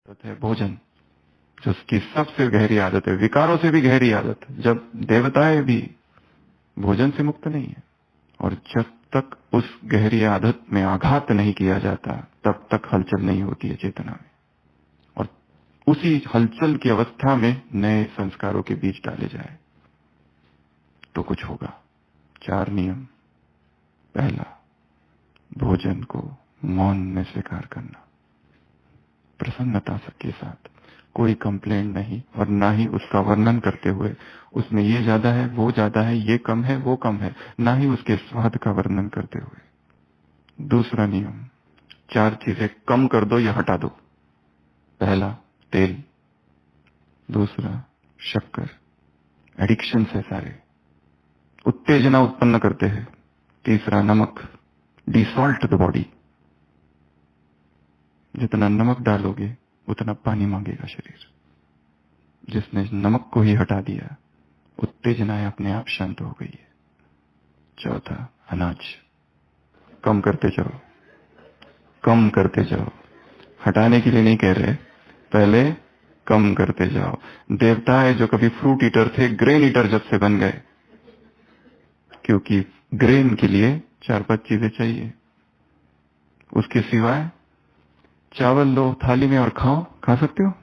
आदत है भोजन, जो उसकी सबसे गहरी आदत है, विकारों से भी गहरी आदत है। जब देवताएं भी भोजन से मुक्त नहीं है, और जब तक उस गहरी आदत में आघात नहीं किया जाता तब तक हलचल नहीं होती है चेतना में, और उसी हलचल की अवस्था में नए संस्कारों के बीज डाले जाए तो कुछ होगा। 4 नियम। पहला, भोजन को मौन में स्वीकार करना, प्रसन्नता के साथ, कोई कंप्लेंट नहीं, और ना ही उसका वर्णन करते हुए उसमें ये ज्यादा है, वो ज्यादा है, ये कम है, वो कम है, ना ही उसके स्वाद का वर्णन करते हुए। दूसरा नियम, 4 चीजें कम कर दो या हटा दो। पहला, तेल। दूसरा, शक्कर, एडिक्शन है सारे, उत्तेजना उत्पन्न करते हैं। तीसरा, नमक, डिसॉल्ट द बॉडी। जितना नमक डालोगे उतना पानी मांगेगा शरीर। जिसने नमक को ही हटा दिया, उत्तेजनाएं अपने आप शांत हो गई है। चौथा, अनाज, कम करते जाओ, कम करते जाओ। हटाने के लिए नहीं कह रहे, पहले कम करते जाओ। देवताएं जो कभी फ्रूट ईटर थे, ग्रेन ईटर जब से बन गए, क्योंकि ग्रेन के लिए 4-5 चीजें चाहिए। उसके सिवाय चावल लो थाली में और खाओ, खा सकते हो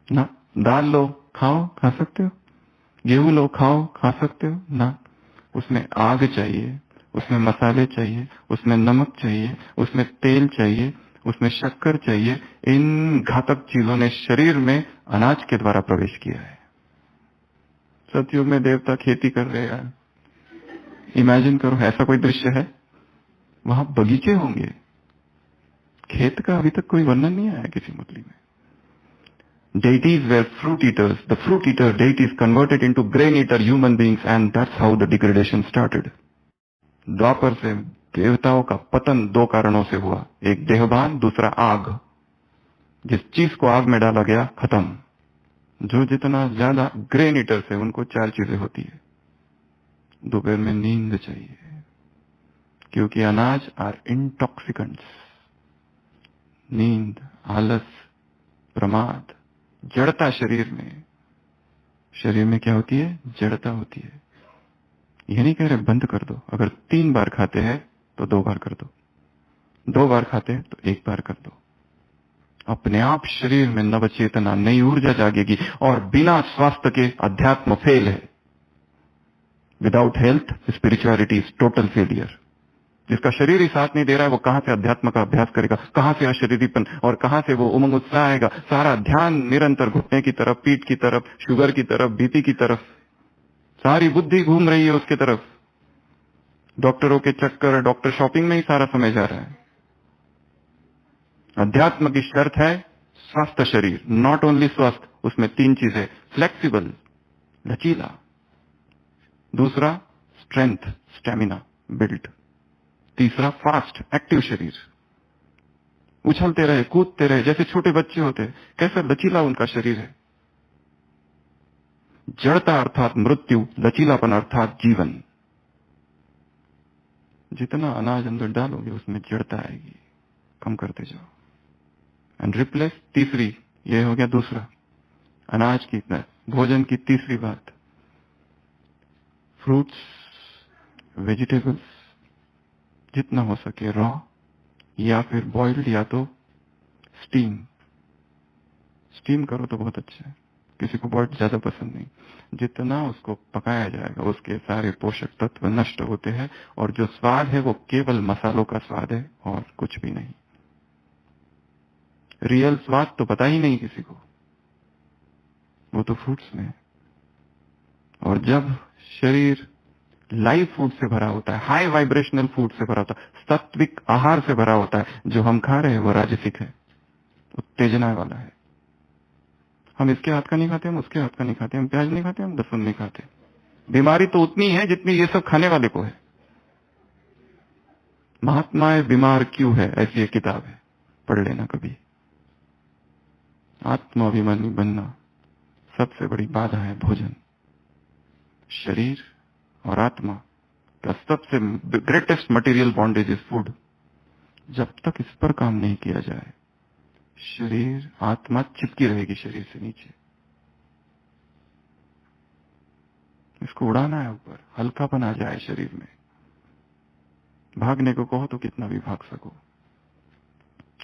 ना। दाल लो, खाओ, खा सकते हो। गेहूं लो, खाओ, खा सकते हो ना। उसमें आग चाहिए, उसमें मसाले चाहिए, उसमें नमक चाहिए, उसमें तेल चाहिए, उसमें शक्कर चाहिए। इन घातक चीजों ने शरीर में अनाज के द्वारा प्रवेश किया है। सतयुग में देवता खेती कर रहे हैं, इमेजिन करो, ऐसा कोई दृश्य है? वहां बगीचे होंगे, खेत का अभी तक कोई वर्णन नहीं आया किसी मुरली में। Deities were fruit eaters. The fruit eater deities converted into grain eater human beings, and that's how the degradation started. द्वापर से देवताओं का पतन 2 कारणों से हुआ, एक देहभान, दूसरा आग। जिस चीज को आग में डाला गया, खत्म। जो जितना ज्यादा ग्रेन ईटर से, उनको 4 चीजें होती है। दोपहर में नींद चाहिए, क्योंकि अनाज आर इंटॉक्सिकेंट्स। नींद, आलस, प्रमाद, जड़ता शरीर में। शरीर में क्या होती है? जड़ता होती है। ये नहीं कह रहे बंद कर दो, अगर 3 बार खाते हैं तो 2 बार कर दो, 2 बार खाते हैं तो 1 बार कर दो। अपने आप शरीर में नव चेतना, नई ऊर्जा जागेगी। और बिना स्वास्थ्य के अध्यात्म फेल है। Without health spirituality is total failure. जिसका शरीर ही साथ नहीं दे रहा है, वो कहां से अध्यात्म का अभ्यास करेगा? कहां से अशरीरीपन, और कहां से वो उमंग उत्साह आएगा? सारा ध्यान निरंतर घुटने की तरफ, पीठ की तरफ, शुगर की तरफ, बीपी की तरफ, सारी बुद्धि घूम रही है उसके तरफ। डॉक्टरों के चक्कर, डॉक्टर शॉपिंग में ही सारा समय जा रहा है। अध्यात्म की शर्त है स्वस्थ शरीर, नॉट ओनली स्वस्थ, उसमें 3 चीजें, फ्लेक्सिबल, लचीला। दूसरा, स्ट्रेंथ, स्टेमिना, बिल्ड। तीसरा, फास्ट, एक्टिव शरीर, उछलते रहे, कूदते रहे, जैसे छोटे बच्चे होते। कैसा लचीला उनका शरीर है। जड़ता अर्थात मृत्यु, लचीलापन अर्थात जीवन। जितना अनाज अंदर डालोगे उसमें जड़ता आएगी, कम करते जाओ। एंड रिप्लेस, तीसरी, ये हो गया दूसरा, अनाज की, भोजन की तीसरी बात, फ्रूट्स, वेजिटेबल्स, जितना हो सके रॉ, या फिर बॉइल्ड, या तो स्टीम। स्टीम करो तो बहुत अच्छा है, किसी को बॉइल्ड ज्यादा पसंद नहीं। जितना उसको पकाया जाएगा उसके सारे पोषक तत्व नष्ट होते हैं, और जो स्वाद है वो केवल मसालों का स्वाद है और कुछ भी नहीं। रियल स्वाद तो पता ही नहीं किसी को, वो तो फ्रूट्स में है। और जब शरीर लाइव फूड से भरा होता है, हाई वाइब्रेशनल फूड से भरा होता है, सात्विक आहार से भरा होता है, जो हम खा रहे हैं वो राजसिक है, उत्तेजना वाला है। हम इसके हाथ का नहीं खाते, हम उसके हाथ का नहीं खाते, हम प्याज नहीं खाते, हम लहसुन नहीं खाते। बीमारी तो उतनी है जितनी ये सब खाने वाले को है। महात्माएं बीमार क्यों है, ऐसी एक किताब है, पढ़ लेना कभी। आत्माभिमानी बनना सबसे बड़ी बाधा है भोजन। शरीर और आत्मा का सबसे greatest material bondage is food. जब तक इस पर काम नहीं किया जाए, शरीर, आत्मा चिपकी रहेगी शरीर से नीचे। इसको उड़ाना है ऊपर, हल्कापन आ जाए शरीर में। भागने को कहो तो कितना भी भाग सको,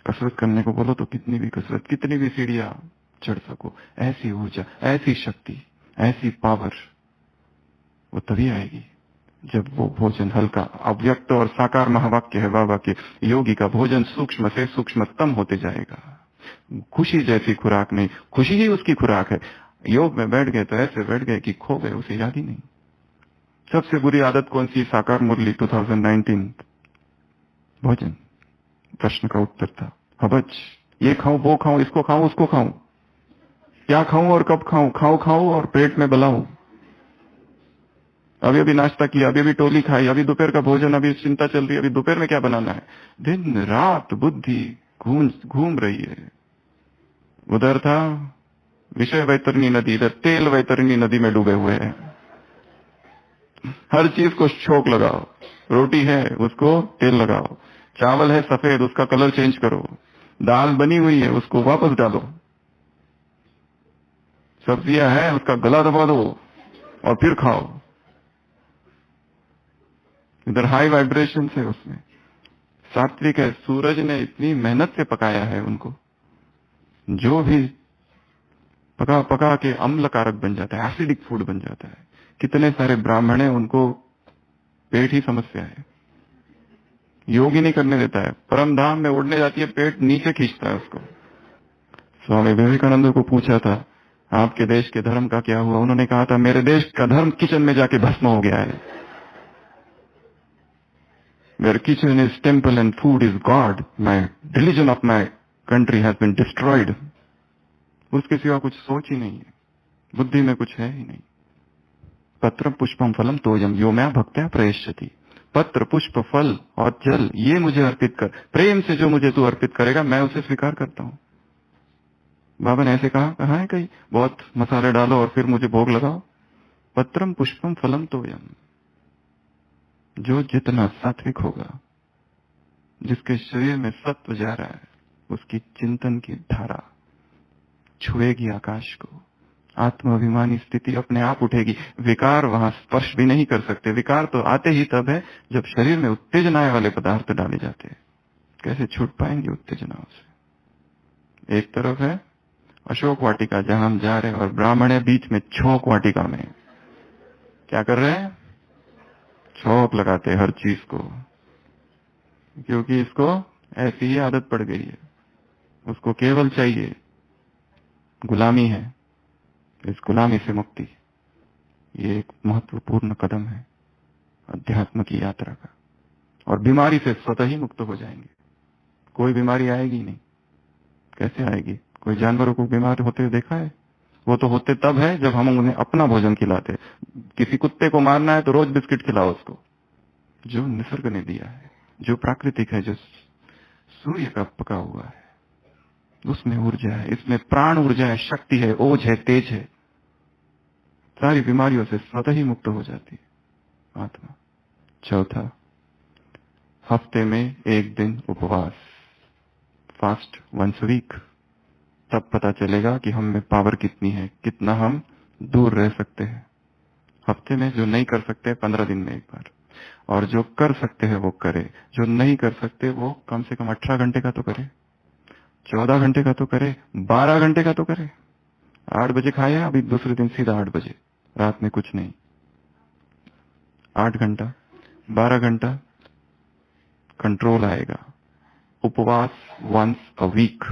कसरत करने को बोलो तो कितनी भी कसरत, कितनी भी सीढ़ियां चढ़ सको। ऐसी ऊर्जा, ऐसी शक्ति, ऐसी पावर वो तभी आएगी जब वो भोजन हल्का, अव्यक्त और साकार महावाक्य है बाबा के, योगी का भोजन सूक्ष्म से सूक्ष्मतम होते जाएगा। खुशी जैसी खुराक नहीं, खुशी ही उसकी खुराक है। योग में बैठ गए तो ऐसे बैठ गए कि खो गए, उसे याद ही नहीं। सबसे बुरी आदत कौन सी? साकार मुरली 2019 भोजन। प्रश्न का उत्तर था हबच, ये खाऊं, वो खाऊं, इसको खाऊं, उसको खाऊं, क्या खाऊं और कब खाऊं, खाऊं और पेट में बलाऊं। अभी अभी नाश्ता किया, अभी अभी टोली खाई, अभी दोपहर का भोजन, अभी चिंता चल रही है, अभी दोपहर में क्या बनाना है। दिन रात बुद्धि घूम रही है। उधर था विषय वैतरणी नदी, इधर तेल वैतरणी नदी में डूबे हुए हैं। हर चीज को छोक लगाओ। रोटी है उसको तेल लगाओ, चावल है सफेद उसका कलर चेंज करो, दाल बनी हुई है उसको वापस डालो, सब्जियां है उसका गला दबा दो और फिर खाओ। इधर हाई वाइब्रेशन है उसमें। सात्विक है, सूरज ने इतनी मेहनत से पकाया है उनको, जो भी पका पका के अम्ल कारक बन जाता है, एसिडिक फूड बन जाता है। कितने सारे ब्राह्मण है उनको पेट ही समस्या है, योग ही नहीं करने देता है। परम धाम में उड़ने जाती है, पेट नीचे खींचता है उसको। स्वामी विवेकानंद को पूछा था आपके देश के धर्म का क्या हुआ? उन्होंने कहा था मेरे देश का धर्म किचन में जाके भस्म हो गया है। Their kitchen is temple and food is God. My religion of my country has been destroyed. उसके सिवा कुछ सोच ही नहीं है, बुद्धि में कुछ है ही नहीं। पत्र पुष्पम फलम तोयम यो मैं भक्त्या प्रयश्यति। पत्र पुष्प फल और जल ये मुझे अर्पित कर, प्रेम से जो मुझे तू अर्पित करेगा मैं उसे स्वीकार करता हूं। बाबा ने ऐसे कहा है कहीं, बहुत मसाले डालो और फिर मुझे भोग लगाओ। पत्रम पुष्पम फलम तोयम, जो जितना सात्विक होगा, जिसके शरीर में सत्व जा रहा है, उसकी चिंतन की धारा छुएगी आकाश को। आत्माभिमानी स्थिति अपने आप उठेगी। विकार वहां स्पर्श भी नहीं कर सकते। विकार तो आते ही तब है जब शरीर में उत्तेजनाएं वाले पदार्थ डाले जाते हैं। कैसे छूट पाएंगे उत्तेजनाओं से? एक तरफ है अशोक वाटिका जहां हम जा रहे हैं और ब्राह्मण है बीच में छौक वाटिका में। क्या कर रहे हैं? छौक लगाते हर चीज को, क्योंकि इसको ऐसी ही आदत पड़ गई है। उसको केवल चाहिए गुलामी है, इस गुलामी से मुक्ति। ये एक महत्वपूर्ण कदम है अध्यात्म की यात्रा का। और बीमारी से स्वतः ही मुक्त हो जाएंगे। कोई बीमारी आएगी नहीं। कैसे आएगी? कोई जानवरों को बीमार होते हुए देखा है? वो तो होते तब है जब हम उन्हें अपना भोजन खिलाते। किसी कुत्ते को मारना है तो रोज बिस्किट खिलाओ उसको। जो निसर्ग ने दिया है, जो प्राकृतिक है, जो सूर्य का पका हुआ है, उसमें ऊर्जा है, इसमें प्राण ऊर्जा है, शक्ति है, ओज है, तेज है। सारी बीमारियों से स्वतः ही मुक्त हो जाती है आत्मा। चौथा, हफ्ते में एक दिन उपवास, फास्ट वंस वीक। तब पता चलेगा कि हम में पावर कितनी है, कितना हम दूर रह सकते हैं। हफ्ते में जो नहीं कर सकते 15 दिन में एक बार, और जो कर सकते हैं वो करे, जो नहीं कर सकते वो कम से कम 18 घंटे का तो करे, 14 घंटे का तो करे, 12 घंटे का तो करे। 8 बजे खाए, अभी दूसरे दिन सीधा 8 बजे, रात में कुछ नहीं। 8 घंटा, 12 घंटा कंट्रोल आएगा। उपवास वंस अ वीक।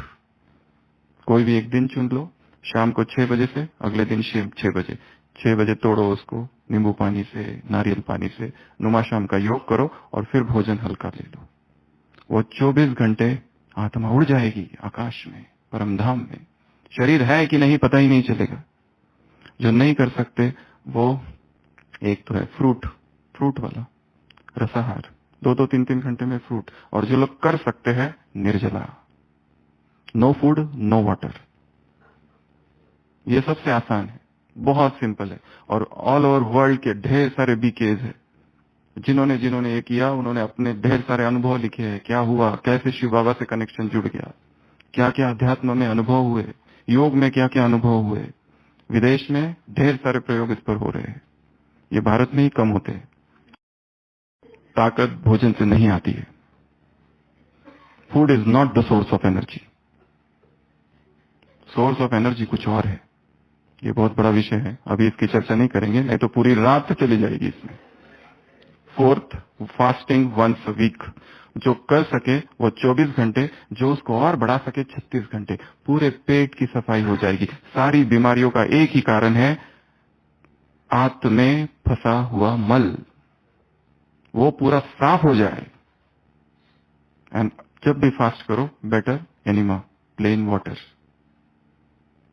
कोई भी एक दिन चुन लो, शाम को 6 बजे से अगले दिन 6 बजे। 6 बजे तोड़ो उसको नींबू पानी से, नारियल पानी से, नुमा शाम का योग करो और फिर भोजन हल्का ले लो। वो 24 घंटे आत्मा उड़ जाएगी आकाश में, परमधाम में। शरीर है कि नहीं पता ही नहीं चलेगा। जो नहीं कर सकते वो एक तो है फ्रूट वाला रसाहार, 2-2, 3-3 घंटे में फ्रूट। और जो लोग कर सकते हैं निर्जला, नो फूड नो वाटर। ये सबसे आसान है, बहुत सिंपल है। और ऑल ओवर वर्ल्ड के ढेर सारे बीकेज है। जिन्होंने ये किया उन्होंने अपने ढेर सारे अनुभव लिखे हैं, क्या हुआ, कैसे शिव बाबा से कनेक्शन जुड़ गया। क्या क्या अध्यात्म में अनुभव हुए, योग में क्या क्या अनुभव हुए, विदेश में ढेर सारे प्रयोग इस पर हो रहे हैं। ये भारत में ही कम होते हैं। ताकत भोजन से नहीं आती है। Food is not the source of energy. Source of energy कुछ और है। ये बहुत बड़ा विषय है, अभी इसकी चर्चा नहीं करेंगे, नहीं तो पूरी रात चली जाएगी इसमें। Fourth, fasting once a week. जो कर सके वो 24 घंटे, जो उसको और बढ़ा सके 36 घंटे। पूरे पेट की सफाई हो जाएगी। सारी बीमारियों का एक ही कारण है, आंत में फंसा हुआ मल, वो पूरा साफ हो जाए। एंड जब भी फास्ट करो, बेटर एनिमा, प्लेन वाटर।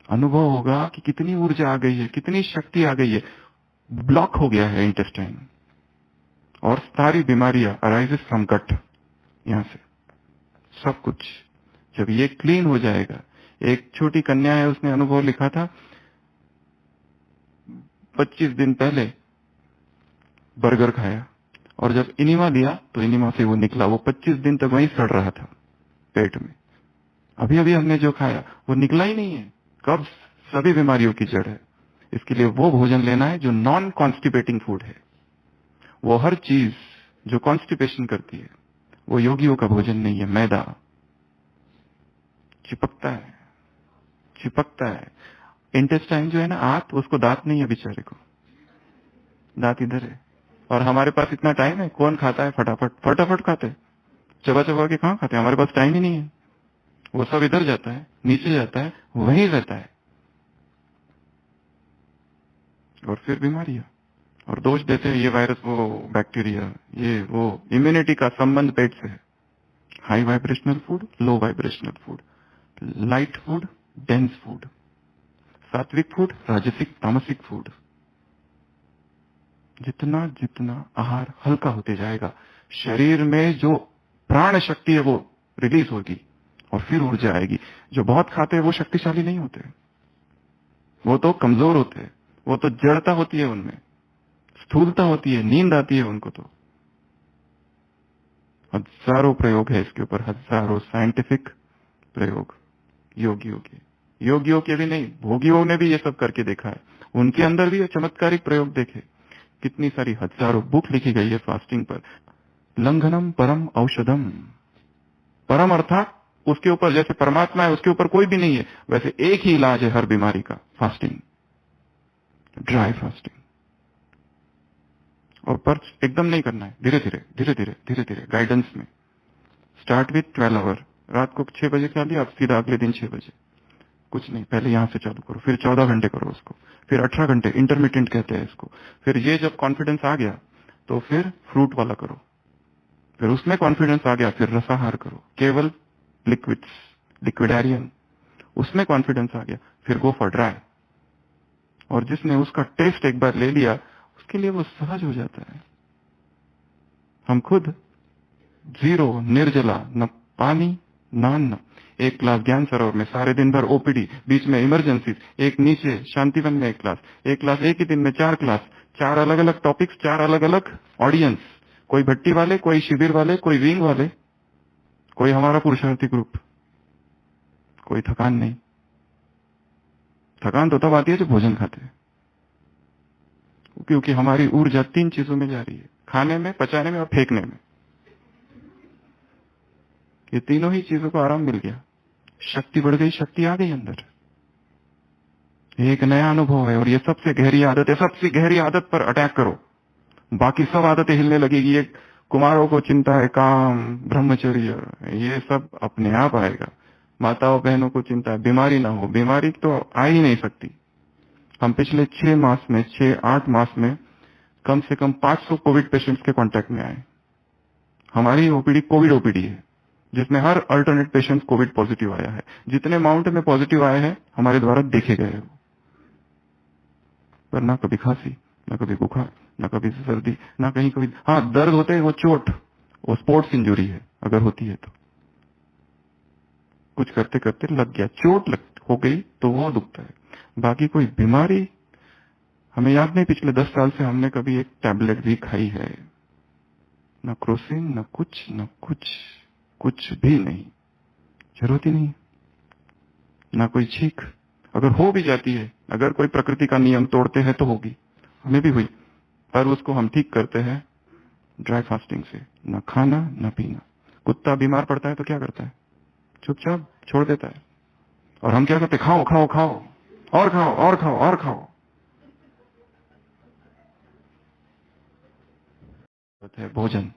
अनुभव होगा कि कितनी ऊर्जा आ गई है, कितनी शक्ति आ गई है। ब्लॉक हो गया है इंटेस्टाइन, और सारी बीमारियां अराइजेस फ्रॉम गट। यहां से सब कुछ जब ये क्लीन हो जाएगा। एक छोटी कन्या है, उसने अनुभव लिखा था, 25 दिन पहले बर्गर खाया, और जब इनिमा लिया तो इनिमा से वो निकला। वो 25 दिन तक वहीं सड़ रहा था पेट में। अभी अभी हमने जो खाया वो निकला ही नहीं है। कब्ज सभी बीमारियों की जड़ है। इसके लिए वो भोजन लेना है जो नॉन कॉन्स्टिपेटिंग फूड है। वो हर चीज जो कॉन्स्टिपेशन करती है वो योगियों का भोजन नहीं है। मैदा चिपकता है, चिपकता है। इंटेस्टाइन जो है ना, आंत, उसको दांत नहीं है बेचारे को, दांत इधर है। और हमारे पास इतना टाइम है, कौन खाता है फटाफट फटाफट खाते हैं, चबा चबा के कहां खाते हैं। हमारे पास टाइम ही नहीं है। वो सब इधर जाता है, नीचे जाता है, वहीं रहता है, और फिर बीमारियां और दोष देते हैं, ये वायरस, वो बैक्टीरिया, ये वो। इम्यूनिटी का संबंध पेट से है। High vibrational food, low vibrational food, light food, dense food, sattvic food, rajasic, tamasic food. जितना जितना आहार हल्का होते जाएगा, शरीर में जो प्राण शक्ति है वो रिलीज होगी, और फिर ऊर्जा आएगी। जो बहुत खाते हैं वो शक्तिशाली नहीं होते, वो तो कमजोर होते हैं। वो तो जड़ता होती है उनमें, स्थूलता होती है, नींद आती है उनको। तो हजारों प्रयोग है इसके ऊपर, हजारों साइंटिफिक प्रयोग योगियों के भी नहीं, भोगियों ने भी ये सब करके देखा है। उनके अंदर भी ये चमत्कारिक प्रयोग देखे। कितनी सारी हजारों बुक लिखी गई है फास्टिंग पर। लंघनम परम औषधम। परम अर्थात उसके ऊपर, जैसे परमात्मा है उसके ऊपर कोई भी नहीं है, वैसे एक ही इलाज है हर बीमारी का, फास्टिंग, ड्राई फास्टिंग। और पर एकदम नहीं करना है, धीरे धीरे धीरे धीरे धीरे धीरे गाइडेंस में। स्टार्ट विथ 12 आवर, रात को 6 बजे खा लिया, अब सीधा अगले दिन 6 बजे। कुछ नहीं, पहले यहां से चालू करो, फिर 14 घंटे करो उसको, फिर 18 घंटे, इंटरमीडिएंट कहते हैं इसको। फिर ये जब कॉन्फिडेंस आ गया तो फिर फ्रूट वाला करो, फिर उसमें कॉन्फिडेंस आ गया फिर रसाहार करो, केवल लिक्विड्स, लिक्विडेरियन, उसमें कॉन्फिडेंस आ गया फिर गो फॉर ड्राई। और जिसने उसका टेस्ट एक बार ले लिया उसके लिए वो सहज हो जाता है। हम खुद जीरो, निर्जला, न पानी न अन्न, एक क्लास ज्ञान सरोवर में सारे दिन भर ओपीडी, बीच में इमरजेंसी, एक नीचे शांतिवन में एक क्लास एक ही दिन में 4 क्लास, 4 अलग अलग टॉपिक्स, 4 अलग अलग ऑडियंस, कोई भट्टी वाले, कोई शिविर वाले, कोई विंग वाले, कोई हमारा पुरुषार्थी ग्रुप। कोई थकान नहीं। थकान तो तब आती है जब भोजन खाते हैं, क्योंकि हमारी ऊर्जा 3 चीजों में जा रही है, खाने में, पचाने में और फेंकने में। ये तीनों ही चीजों को आराम मिल गया, शक्ति बढ़ गई, शक्ति आ गई अंदर। एक नया अनुभव है, और ये सबसे गहरी आदत है। सबसे गहरी आदत पर अटैक करो, बाकी सब आदतें हिलने लगेगी। एक कुमारों को चिंता है काम, ब्रह्मचर्य, ये सब अपने आप आएगा। माताओं बहनों को चिंता है बीमारी ना हो, बीमारी तो आ ही नहीं सकती। हम पिछले 6 मास में, 6-8 मास में कम से कम 500 कोविड पेशेंट्स के कांटेक्ट में आए। हमारी ओपीडी कोविड ओपीडी है, जिसमें हर अल्टरनेट पेशेंट कोविड पॉजिटिव आया है। जितने अमाउंट में पॉजिटिव आए हैं हमारे द्वारा देखे गए हैं, पर ना कभी खांसी, ना कभी बुखार, ना कभी सर्दी, ना कहीं कभी, हाँ दर्द होते हैं, वो चोट, वो स्पोर्ट्स इंजरी है अगर होती है तो, कुछ करते करते लग गया, चोट हो गई तो वो दुखता है। बाकी कोई बीमारी हमें याद नहीं, पिछले 10 साल से हमने कभी एक टैबलेट भी खाई है, न क्रोसिन, न कुछ, न कुछ, कुछ भी नहीं, जरूरत ही नहीं। ना कोई छींक। अगर हो भी जाती है, अगर कोई प्रकृति का नियम तोड़ते हैं तो होगी, हमें भी हुई, पर उसको हम ठीक करते हैं ड्राई फास्टिंग से। ना खाना ना पीना। कुत्ता बीमार पड़ता है तो क्या करता है? चुपचाप छोड़ देता है। और हम क्या करते? खाओ खाओ खाओ, और खाओ और खाओ और खाओ। है भोजन,